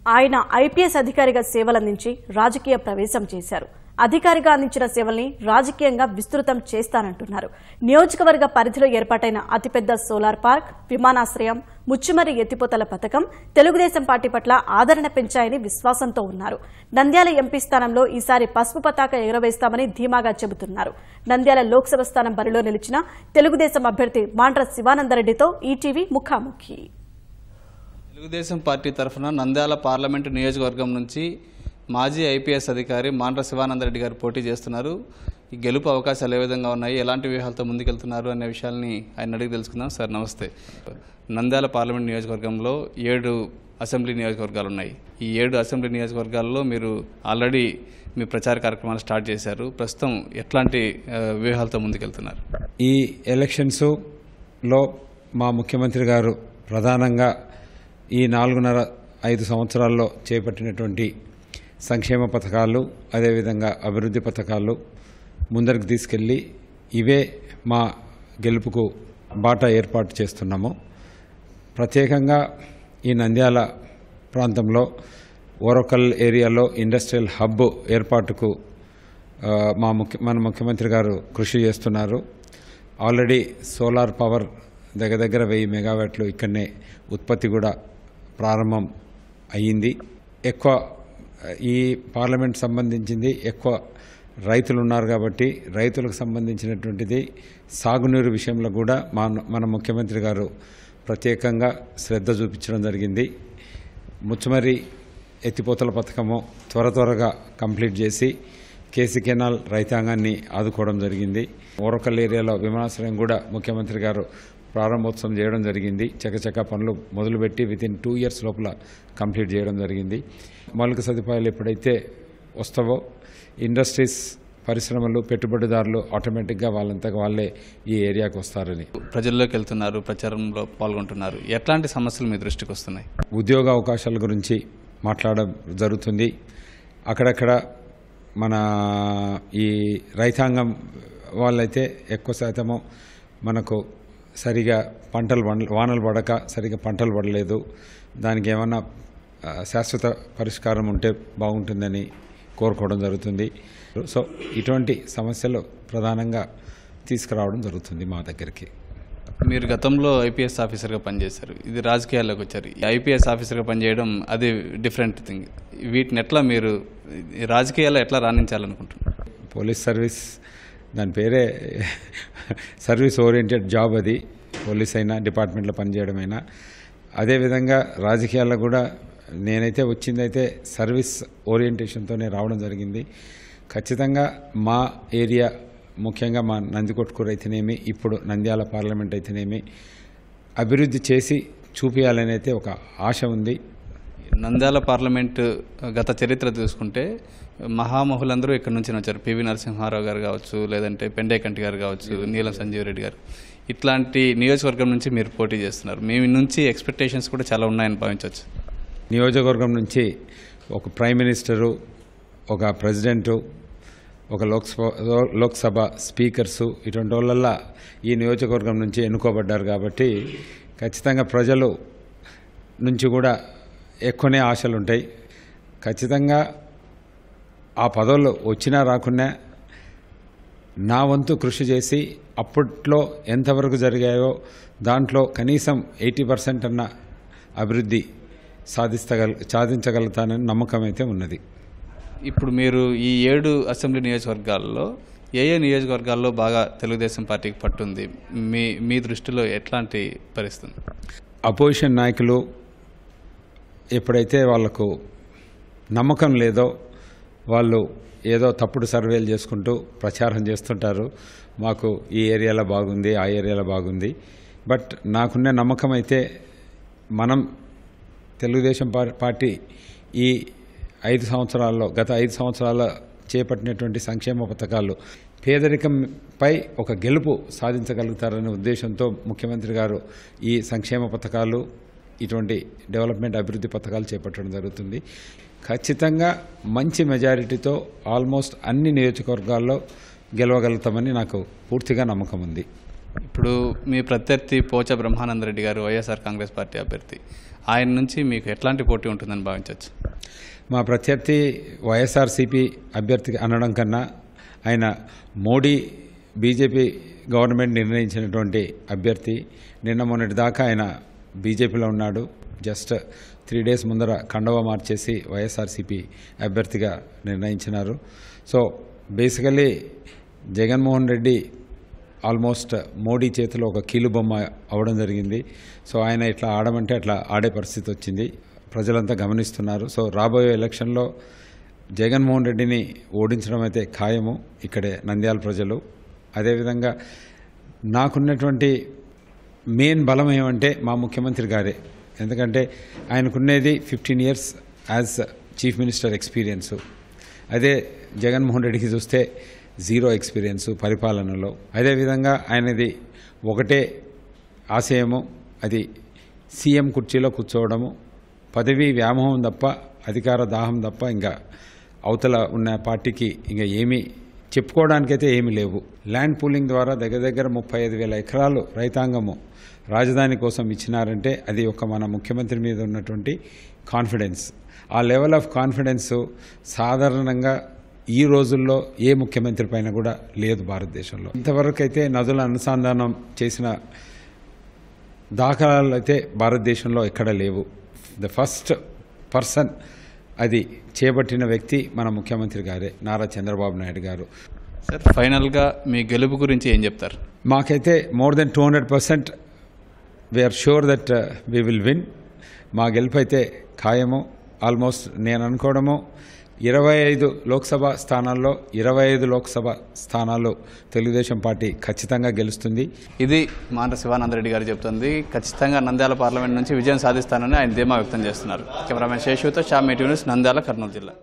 ఆయన ఐపీఎస్ అధికారిగా సేవలందించి రాజకీయ ప్రవేశం చేశారు. అధికారిగా అందించిన సేవల్ని రాజకీయంగా విస్తృతం చేస్తానంటున్నారు. నియోజకవర్గ పరిధిలో ఏర్పాటైన అతిపెద్ద సోలార్ పార్క్, విమానాశ్రయం, ముచ్చుమర్రి ఎత్తిపోతల పథకం తెలుగుదేశం పార్టీ పట్ల ఆదరణ పెంచాయని విశ్వాసంతో ఉన్నారు. నంద్యాల ఎంపీ స్థానంలో ఈసారి పసుపు పతాక ఎగురవేస్తామని ధీమాగా చెబుతున్నారు. నంద్యాల లోక్సభ స్థానం బరిలో నిలిచిన తెలుగుదేశం అభ్యర్థి మాండ్ర శివానందరెడ్డితో ఈటీవీ ముఖాముఖి. తెలుగుదేశం పార్టీ తరఫున నంద్యాల పార్లమెంటు నియోజకవర్గం నుంచి మాజీ ఐపీఎస్ అధికారి మాండ్ర శివానందరెడ్డి గారు పోటీ చేస్తున్నారు. ఈ గెలుపు అవకాశాలు ఏ విధంగా ఉన్నాయి, ఎలాంటి వ్యూహాలతో ముందుకెళ్తున్నారు అనే విషయాల్ని ఆయన అడిగి తెలుసుకుందాం. సార్ నమస్తే. నంద్యాల పార్లమెంట్ నియోజకవర్గంలో 7 అసెంబ్లీ నియోజకవర్గాలు ఉన్నాయి. ఈ 7 అసెంబ్లీ నియోజకవర్గాల్లో మీరు ఆల్రెడీ మీ ప్రచార కార్యక్రమాలు స్టార్ట్ చేశారు. ప్రస్తుతం ఎట్లాంటి వ్యూహాలతో ముందుకెళ్తున్నారు? ఈ ఎలక్షన్స్లో మా ముఖ్యమంత్రి గారు ప్రధానంగా ఈ 4.5 సంవత్సరాల్లో చేపట్టినటువంటి సంక్షేమ పథకాలు, అదేవిధంగా అభివృద్ధి పథకాలు ముందరికి తీసుకెళ్ళి ఇవే మా గెలుపుకు బాట ఏర్పాటు చేస్తున్నాము. ప్రత్యేకంగా ఈ నంద్యాల ప్రాంతంలో ఓరకల్ ఏరియాలో ఇండస్ట్రియల్ హబ్ ఏర్పాటుకు మన ముఖ్యమంత్రి గారు కృషి చేస్తున్నారు. ఆల్రెడీ సోలార్ పవర్ దగ్గర 1000 మెగావాట్లు ఇక్కడనే ఉత్పత్తి కూడా ప్రారంభం అయ్యింది. ఎక్కువ ఈ పార్లమెంట్ సంబంధించింది ఎక్కువ రైతులు ఉన్నారు కాబట్టి రైతులకు సంబంధించినటువంటిది సాగునీరు విషయంలో కూడా మన ముఖ్యమంత్రి గారు ప్రత్యేకంగా శ్రద్ధ చూపించడం జరిగింది. ముచ్చుమర్రి ఎత్తిపోతల పథకము త్వరగా కంప్లీట్ చేసి కేసీ కెనాల్ రైతాంగాన్ని ఆదుకోవడం జరిగింది. ఓరకల్ ఏరియాలో విమానాశ్రయం కూడా ముఖ్యమంత్రి గారు ప్రారంభోత్సవం చేయడం జరిగింది. చకచక పనులు మొదలుపెట్టి వితిన్ 2 years లోపల కంప్లీట్ చేయడం జరిగింది. మౌలిక సదుపాయాలు ఎప్పుడైతే వస్తావో ఇండస్ట్రీస్, పరిశ్రమలు, పెట్టుబడిదారులు ఆటోమేటిక్గా వాళ్ళంతగా వాళ్ళే ఈ ఏరియాకి వస్తారని. ప్రజల్లోకి వెళ్తున్నారు, ప్రచారంలో పాల్గొంటున్నారు. ఎట్లాంటి సమస్యలు మీ దృష్టికి వస్తున్నాయి? ఉద్యోగ అవకాశాల గురించి మాట్లాడడం జరుగుతుంది. అక్కడక్కడ మన ఈ రైతాంగం వాళ్ళైతే ఎక్కువ శాతము మనకు సరిగా వానలు పడక సరిగా పంటలు పడలేదు, దానికి ఏమన్నా శాశ్వత పరిష్కారం ఉంటే బాగుంటుందని కోరుకోవడం జరుగుతుంది. సో ఇటువంటి సమస్యలు ప్రధానంగా తీసుకురావడం జరుగుతుంది మా దగ్గరికి. మీరు గతంలో ఐపీఎస్ ఆఫీసర్గా పనిచేశారు, ఇది రాజకీయాల్లోకి వచ్చారు. ఐపీఎస్ ఆఫీసర్గా పనిచేయడం అది డిఫరెంట్ థింగ్. వీటిని ఎట్లా మీరు రాజకీయాల్లో ఎట్లా రాణించాలనుకుంటున్నారు? పోలీస్ సర్వీస్ దాని పేరే సర్వీస్ ఓరియంటెడ్ జాబ్. అది పోలీస్ అయినా డిపార్ట్మెంట్లో పనిచేయడమైనా. అదేవిధంగా రాజకీయాల్లో కూడా నేనైతే వచ్చిందైతే సర్వీస్ ఓరియంటేషన్తోనే రావడం జరిగింది. ఖచ్చితంగా మా ఏరియా, ముఖ్యంగా మా నందికొట్కూరు అయితేనేమి, ఇప్పుడు నంద్యాల పార్లమెంట్ అయితేనేమి అభివృద్ధి చేసి చూపించాలని అయితే ఒక ఆశ ఉంది. నంద్యాల పార్లమెంటు గత చరిత్ర చూసుకుంటే మహామహులందరూ ఇక్కడ నుంచి వచ్చారు. పివి నరసింహారావు గారు కావచ్చు, లేదంటే పెండేకంటి గారు కావచ్చు, నీలం సంజీవ్ రెడ్డి గారు. ఇట్లాంటి నియోజకవర్గం నుంచి మీరు పోటీ చేస్తున్నారు. మీ నుంచి ఎక్స్పెక్టేషన్స్ కూడా చాలా ఉన్నాయని భావించవచ్చు. నియోజకవర్గం నుంచి ఒక ప్రైమ్ మినిస్టరు, ఒక ప్రెసిడెంటు, ఒక లోక్సభ స్పీకర్సు, ఇటువంటి వాళ్ళల్లా ఈ నియోజకవర్గం నుంచి ఎన్నుకోబడ్డారు కాబట్టి ఖచ్చితంగా ప్రజలు నుంచి కూడా ఎక్కువనే ఆశలు ఉంటాయి. ఖచ్చితంగా ఆ పదవులు వచ్చినా రాకున్నా నా వంతు కృషి చేసి అప్పట్లో ఎంతవరకు జరిగాయో దాంట్లో కనీసం 80% అన్న అభివృద్ధి సాధించగలుగుతానని నమ్మకం అయితే ఉన్నది. ఇప్పుడు మీరు ఈ 7 అసెంబ్లీ నియోజకవర్గాల్లో ఏ నియోజకవర్గాల్లో బాగా తెలుగుదేశం పార్టీకి పట్టుంది? మీ దృష్టిలో ఎట్లాంటి పరిస్థితి? అపోజిషన్ నాయకులు ఎప్పుడైతే వాళ్లకు నమ్మకం లేదో వాళ్ళు ఏదో తప్పుడు సర్వేలు చేసుకుంటూ ప్రచారం చేస్తుంటారు. మాకు ఈ ఏరియాలో బాగుంది, ఆ ఏరియాలో బాగుంది. బట్ నాకున్న నమ్మకం అయితే మనం తెలుగుదేశం పార్టీ ఈ 5 సంవత్సరాల్లో, గత 5 సంవత్సరాల చేపట్టినటువంటి సంక్షేమ పథకాలు పేదరికంపై ఒక గెలుపు సాధించగలుగుతారనే ఉద్దేశంతో ముఖ్యమంత్రి గారు ఈ సంక్షేమ పథకాలు, ఇటువంటి డెవలప్మెంట్ అభివృద్ధి పథకాలు చేపట్టడం జరుగుతుంది. ఖచ్చితంగా మంచి మెజారిటీతో ఆల్మోస్ట్ అన్ని నియోజకవర్గాల్లో గెలవగలుగుతామని నాకు పూర్తిగా నమ్మకం ఉంది. ఇప్పుడు మీ ప్రత్యర్థి పోచ బ్రహ్మానందరెడ్డి గారు వైఎస్ఆర్ కాంగ్రెస్ పార్టీ అభ్యర్థి, ఆయన నుంచి మీకు ఎట్లాంటి పోటీ ఉంటుందని భావించవచ్చు? మా ప్రత్యర్థి వైఎస్ఆర్సీపీ అభ్యర్థి అనడం కన్నా ఆయన మోడీ బీజేపీ గవర్నమెంట్ నిర్ణయించినటువంటి అభ్యర్థి. నిన్న మొన్నటి దాకా ఆయన బీజేపీలో ఉన్నాడు. జస్ట్ 3 days ముందర కండవ మార్చేసి వైఎస్ఆర్సీపీ అభ్యర్థిగా నిర్ణయించినారు. So basically Jaganmohan Reddy almost Modi చేతిలో ఒక కీలుబొమ్మ అవ్వడం జరిగింది. సో ఆయన ఇట్లా ఆడమంటే అట్లా ఆడే పరిస్థితి వచ్చింది. ప్రజలంతా గమనిస్తున్నారు. సో రాబోయే ఎలక్షన్లో జగన్మోహన్ రెడ్డిని ఓడించడం అయితే ఖాయము ఇక్కడే నంద్యాల ప్రజలు. అదేవిధంగా నాకున్నటువంటి మెయిన్ బలం ఏమంటే మా ముఖ్యమంత్రి గారే. ఎందుకంటే ఆయనకున్నది 15 years as chief minister experience. అదే జగన్మోహన్ రెడ్డికి చూస్తే 0 ఎక్స్పీరియన్స్ పరిపాలనలో. అదేవిధంగా ఆయనది ఒకటే ఆశయము, అది సీఎం కుర్చీలో కూర్చోవడము, పదవి వ్యామోహం తప్ప అధికార దాహం తప్ప ఇంకా అవతల ఉన్న పార్టీకి ఇంకా ఏమీ చెప్పుకోవడానికైతే ఏమీ లేవు. ల్యాండ్ పూలింగ్ ద్వారా దగ్గర 35,000 ఎకరాలు రైతాంగము రాజధాని కోసం ఇచ్చినారంటే అది ఒక మన ముఖ్యమంత్రి మీద ఉన్నటువంటి కాన్ఫిడెన్స్. ఆ లెవెల్ ఆఫ్ కాన్ఫిడెన్స్ సాధారణంగా ఈ రోజుల్లో ఏ ముఖ్యమంత్రి పైన కూడా లేదు భారతదేశంలో. ఇంతవరకు అయితే నదుల అనుసంధానం చేసిన దాఖలాలు అయితే భారతదేశంలో ఎక్కడ లేవు. ద ఫస్ట్ పర్సన్ అది చేపట్టిన వ్యక్తి మన ముఖ్యమంత్రి గారే, నారా చంద్రబాబు నాయుడు గారు. సార్, ఫైనల్గా మీ గెలుపు గురించి ఏం చెప్తారు? మాకైతే more than 200% we are sure that we will win. మా గెలుపు అయితే ఖాయము. ఆల్మోస్ట్ నేను అనుకోవడము 25 లోక్సభ స్థానాల్లో 25 లోక్సభ స్థానాలు తెలుగుదేశం పార్టీ ఖచ్చితంగా గెలుస్తుంది. ఇది మాండ్ర శివానందరెడ్డి గారు చెప్తుంది. ఖచ్చితంగా నంద్యాల పార్లమెంట్ నుంచి విజయం సాధిస్తానని ఆయన ధీమా వ్యక్తం చేస్తున్నారు. కెమెరామెన్ శేషుతో షామ్ న్యూస్, నంద్యాల, కర్నూలు జిల్లా.